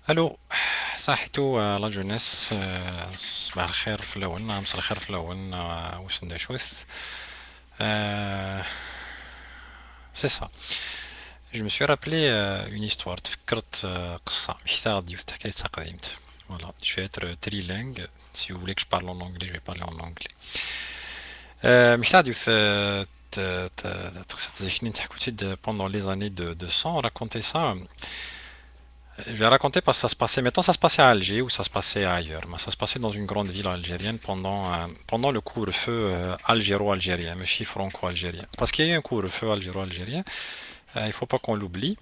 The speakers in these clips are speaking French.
الو. صحيتو لا جونيس. صباح الخير في الاول، مساء الخير في الاول. واش ندير شويث. سي سا. جو me suis rappelé une histoire. تفكرت قصة محتاج ديال حكاية قديمت. Voilà, je vais être trilingue. Si vous voulez que je parle en anglais, je vais parler en anglais. محتاج ديال تذكرني تحكوا pendant les années de sang, raconter ça. Je vais raconter parce que ça se passait, mettons ça se passait à Alger ou ça se passait ailleurs, mais ça se passait dans une grande ville algérienne pendant le couvre-feu algéro-algérien, mais chi franco-algérien. Parce qu'il y a eu un couvre-feu algéro-algérien, il ne faut pas qu'on l'oublie,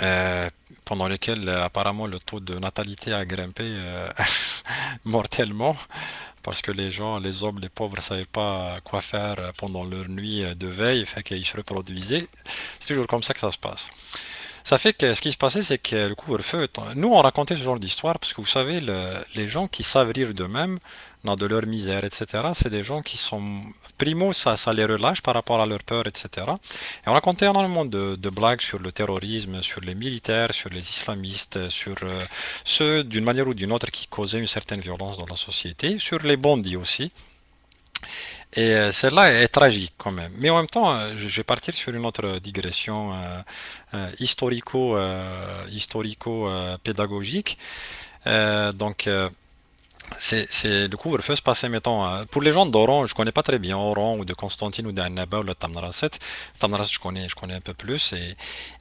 euh, pendant lequel apparemment le taux de natalité a grimpé mortellement, parce que les gens, les hommes, les pauvres, ne savaient pas quoi faire pendant leur nuit de veille, fait qu'ils se reproduisaient. C'est toujours comme ça que ça se passe. Ça fait que ce qui se passait, c'est que le couvre-feu, nous on racontait ce genre d'histoire parce que vous savez, les gens qui savent rire d'eux-mêmes, non, de leur misère, etc., c'est des gens qui sont, primo, ça les relâche par rapport à leur peur, etc. Et on racontait énormément de blagues sur le terrorisme, sur les militaires, sur les islamistes, sur ceux d'une manière ou d'une autre qui causaient une certaine violence dans la société, sur les bandits aussi. Et celle-là est tragique quand même. Mais en même temps, je vais partir sur une autre digression historico-pédagogique. Donc, le couvre-feu se passait, mettons, pour les gens d'Oran, je connais pas très bien Oran ou de Constantine ou d'Annaba ou de Tamnaraset. Tamnaraset, je connais un peu plus.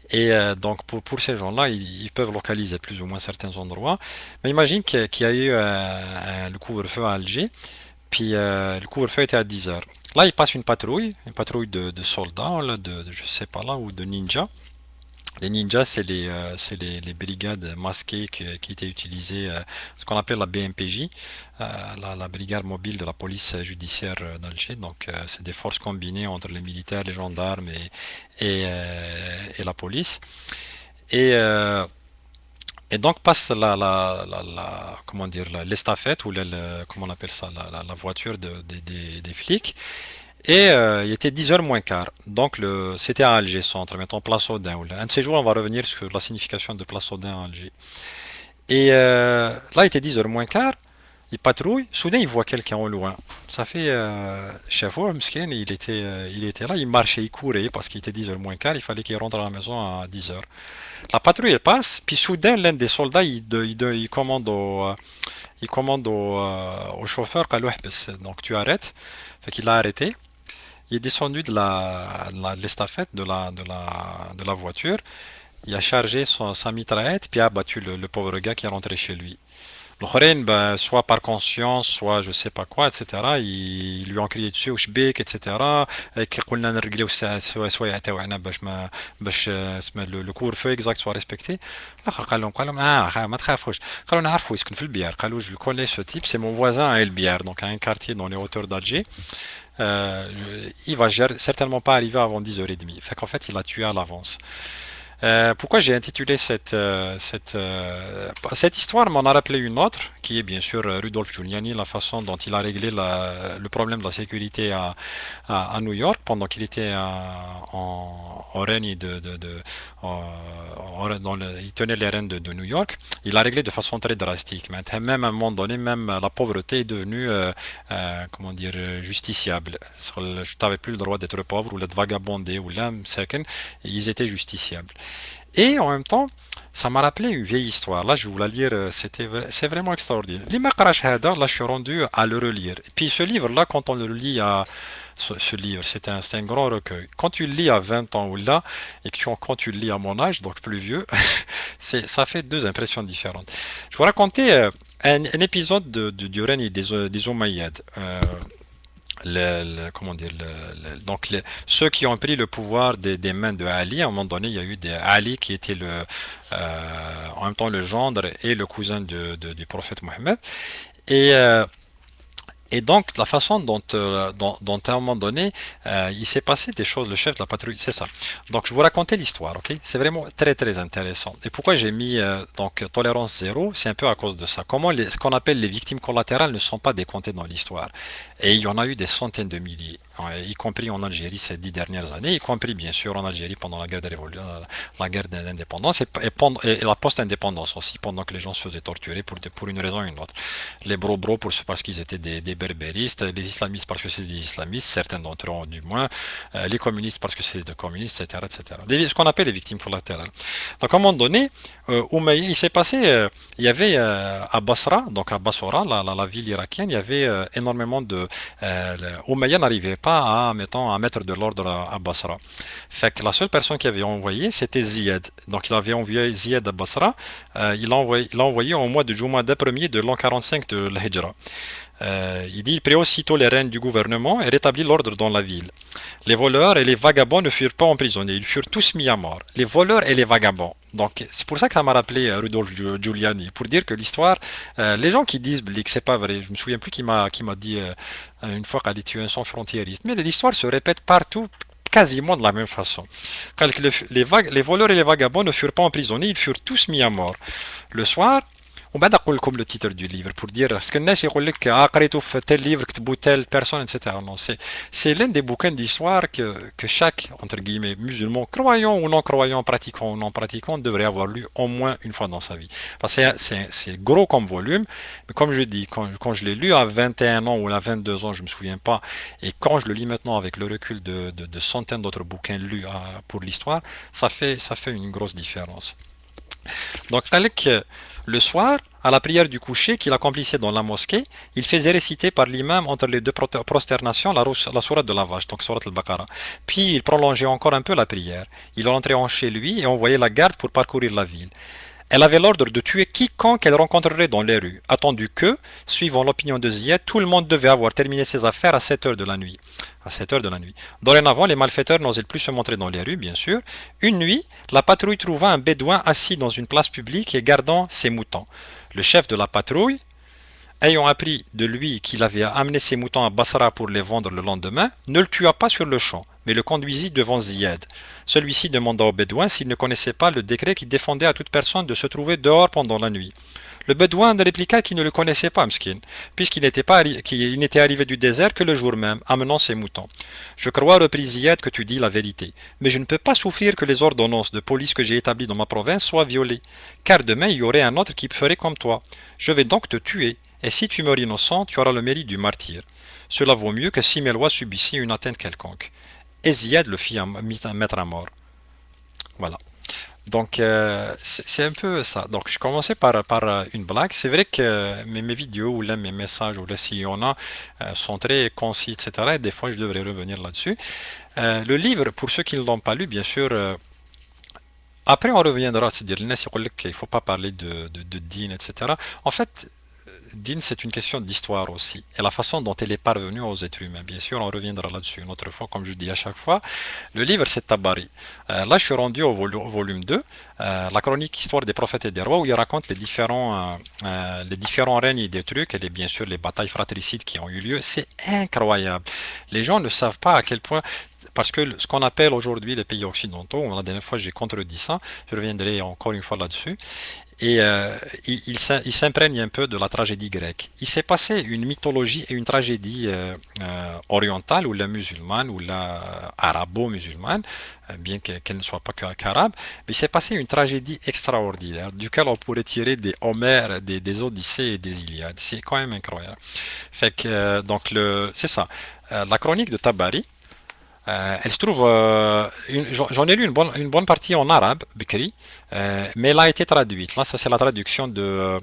Et donc, pour ces gens-là, ils peuvent localiser plus ou moins certains endroits. Mais imagine qu'il y a eu le couvre-feu à Alger. Puis le couvre-feu était à 10 heures. Là, il passe une patrouille de soldats, là, je sais pas là, ou de ninjas. Les ninjas, c'est les brigades masquées qui étaient utilisées, ce qu'on appelle la BMPJ, la brigade mobile de la police judiciaire d'Alger. Donc, c'est des forces combinées entre les militaires, les gendarmes et la police. Et, euh, et donc passe comment dire, l'estafette ou comment on appelle ça, la voiture des flics. Et il était 10 heures moins quart. Donc c'était à Alger centre, mettons Place Audin. Un de ces jours, on va revenir sur la signification de Place Audin à Alger. Et là, il était 10 heures moins quart. Il patrouille. Soudain, il voit quelqu'un au loin. Ça fait chauffeur, Mskin, il était là. Il marchait, il courait parce qu'il était 10 heures moins quart. Il fallait qu'il rentre à la maison à 10 heures. La patrouille, elle passe. Puis soudain, l'un des soldats, il commande au chauffeur, donc tu arrêtes. Fait qu'il l'a arrêté. Il est descendu de l'estafette de la voiture. Il a chargé sa mitraillette, puis a abattu le pauvre gars qui est rentré chez lui. Le ben, soit par conscience, soit je sais pas quoi, etc. Ils lui ont crié dessus, Oshbek, etc. قلنا نرجليو سوايع تاعنا باش اسمه le couvre-feu exact soit respecté. الاخر قال لهم ما تخافوش. قالوا نعرفوا يسكن في البيار. قالوا je le connais ce type, c'est mon voisin à El Biar, donc à un quartier dans les hauteurs d'Alger. Il va certainement pas arriver avant 10h30. Fait qu'en fait, il l'a tué à l'avance. Pourquoi j'ai intitulé cette histoire m'en a rappelé une autre, qui est bien sûr Rudolf Giuliani, la façon dont il a réglé le problème de la sécurité à New York pendant qu'il était en règne il tenait les rênes de New York. Il a réglé de façon très drastique. Même à un moment donné, même la pauvreté est devenue, comment dire, justiciable. Tu n'avais plus le droit d'être pauvre ou d'être vagabondé ou l'âme, ils étaient justiciables. Et en même temps, ça m'a rappelé une vieille histoire. Là, je vais vous la lire. C'est vraiment extraordinaire. Là, je suis rendu à le relire. Et puis ce livre-là, quand on le lit ce livre, c'est un grand recueil. Quand tu le lis à 20 ans ou là, et quand tu le lis à mon âge, donc plus vieux, ça fait deux impressions différentes. Je vais vous raconter un épisode du règne des Omeyyades. Comment dire, donc ceux qui ont pris le pouvoir des mains de Ali. À un moment donné, il y a eu Ali qui était en même temps le gendre et le cousin du prophète Mohammed. Et, euh, et donc, la façon dont à un moment donné, il s'est passé des choses, le chef de la patrouille, c'est ça. Donc, je vous racontais l'histoire, ok? C'est vraiment très, très intéressant. Et pourquoi j'ai mis donc tolérance zéro, c'est un peu à cause de ça. Ce qu'on appelle les victimes collatérales ne sont pas décomptées dans l'histoire. Et il y en a eu des centaines de milliers. y compris en Algérie ces 10 dernières années, y compris bien sûr en Algérie pendant la guerre d'indépendance et la post-indépendance aussi, pendant que les gens se faisaient torturer pour une raison ou une autre. Les bro-bros parce qu'ils étaient des berbéristes, les islamistes parce que c'est des islamistes, certains d'entre eux du moins, les communistes parce que c'est des communistes, etc., etc. Ce qu'on appelle les victimes collatérales. Donc à un moment donné, il s'est passé, il y avait à Basra, donc à Bassora, la ville irakienne, il y avait énormément de Umayya n'arrivait pas à, mettons, à mettre de l'ordre à Basra. Fait que la seule personne qui avait envoyé, c'était Ziyad. Donc il avait envoyé Ziyad à Basra. Il l'a envoyé au mois de Jumada premier de l'an 45 de l'Hijra. Il dit, il prit aussitôt les rênes du gouvernement et rétablit l'ordre dans la ville. Les voleurs et les vagabonds ne furent pas emprisonnés, ils furent tous mis à mort. Les voleurs et les vagabonds. Donc c'est pour ça que ça m'a rappelé Rudolf Giuliani, pour dire que l'histoire, les gens qui disent que c'est pas vrai, je me souviens plus qui m'a dit une fois qu'elle est tuée un sans frontiériste, mais l'histoire se répète partout quasiment de la même façon. Les voleurs et les vagabonds ne furent pas emprisonnés, ils furent tous mis à mort. Le soir, وبعد اقول لكم le titre du livre pour dire parce que الناس يقول لك قريتوا في tel livre كتبوا telle personne etc. Non, c'est l'un des bouquins d'histoire que chaque entre guillemets musulman croyant ou non croyant pratiquant ou non pratiquant devrait avoir lu au moins une fois dans sa vie. Parce que c'est gros comme volume, mais comme je dis quand je l'ai lu à 21 ans ou à 22 ans je me souviens pas, et quand je le lis maintenant avec le recul de centaines d'autres bouquins lus pour l'histoire, ça fait une grosse différence. Donc, Talik, le soir, à la prière du coucher qu'il accomplissait dans la mosquée, il faisait réciter par l'imam entre les deux prosternations la sourate de la vache, donc sourate al-Baqarah. Puis il prolongeait encore un peu la prière. Il rentrait en chez lui et envoyait la garde pour parcourir la ville. Elle avait l'ordre de tuer quiconque elle rencontrerait dans les rues, attendu que, suivant l'opinion de Ziyad, tout le monde devait avoir terminé ses affaires à 7 heures de la nuit. À 7 heures de la nuit. Dorénavant, les malfaiteurs n'osaient plus se montrer dans les rues, bien sûr. Une nuit, la patrouille trouva un bédouin assis dans une place publique et gardant ses moutons. Le chef de la patrouille, ayant appris de lui qu'il avait amené ses moutons à Basra pour les vendre le lendemain, ne le tua pas sur le champ, mais le conduisit devant Ziyad. Celui-ci demanda au bédouin s'il ne connaissait pas le décret qui défendait à toute personne de se trouver dehors pendant la nuit. Le bédouin répliqua qu'il ne le connaissait pas, Mskin, qu'il n'était arrivé du désert que le jour même, amenant ses moutons. Je crois, reprit Ziyad, que tu dis la vérité, mais je ne peux pas souffrir que les ordonnances de police que j'ai établies dans ma province soient violées, car demain il y aurait un autre qui ferait comme toi. Je vais donc te tuer, et si tu meurs innocent, tu auras le mérite du martyr. Cela vaut mieux que si mes lois subissaient une atteinte quelconque. Et Ziyad le fit mettre à mort. Voilà. Donc, c'est un peu ça. Donc, je commençais par une blague. C'est vrai que mes vidéos ou là, mes messages ou là, s'il y en a, sont très concis, etc. Et des fois, je devrais revenir là-dessus. Le livre, pour ceux qui ne l'ont pas lu, bien sûr, après, on reviendra, c'est-à-dire, il ne faut pas parler de Dean, etc. En fait, Dean, c'est une question d'histoire aussi, et la façon dont elle est parvenue aux êtres humains. Bien sûr, on reviendra là-dessus une autre fois, comme je dis à chaque fois. Le livre, c'est Tabari. Là, je suis rendu au volume 2, la chronique Histoire des prophètes et des rois, où il raconte les différents règnes et des trucs, et bien sûr les batailles fratricides qui ont eu lieu. C'est incroyable. Les gens ne savent pas à quel point, parce que ce qu'on appelle aujourd'hui les pays occidentaux, la dernière fois j'ai contredit ça, je reviendrai encore une fois là-dessus, et il s'imprègne un peu de la tragédie grecque. Il s'est passé une mythologie et une tragédie orientale ou la musulmane ou la arabo-musulmane, bien qu'elle ne soit pas qu'arabe, mais il s'est passé une tragédie extraordinaire, duquel on pourrait tirer des Homères, des Odyssées et des Iliades. C'est quand même incroyable. Fait que, donc, c'est ça. La chronique de Tabari, elle se trouve, j'en ai lu une bonne partie en arabe, Bekri, mais elle a été traduite. Là, ça c'est la traduction de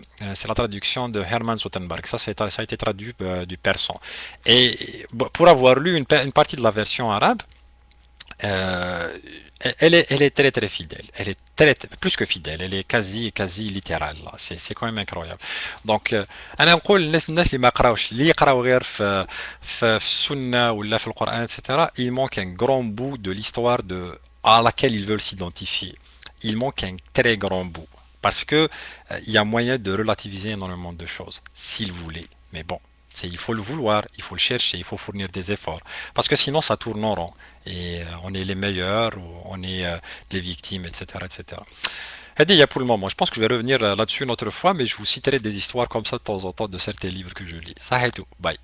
Hermann Zotenberg. Ça a été traduit du persan. Et pour avoir lu une partie de la version arabe, euh, elle est très très fidèle. Elle est plus que fidèle. Elle est quasi littérale là. C'est quand même incroyable. Donc انا نقول الناس اللي ما قراوش اللي يقراو غير في السنة ولا في القرآن etc. Il manque un grand bout de l'histoire à laquelle ils veulent s'identifier. Il manque un très grand bout parce que il y a moyen de relativiser énormément de choses s'ils voulaient. Mais bon, il faut le vouloir, il faut le chercher, il faut fournir des efforts. Parce que sinon, ça tourne en rond. Et on est les meilleurs, ou on est les victimes, etc., etc. Hadi, il y a pour le moment. Je pense que je vais revenir là-dessus une autre fois, mais je vous citerai des histoires comme ça de temps en temps de certains livres que je lis. Ça, c'est tout. Bye.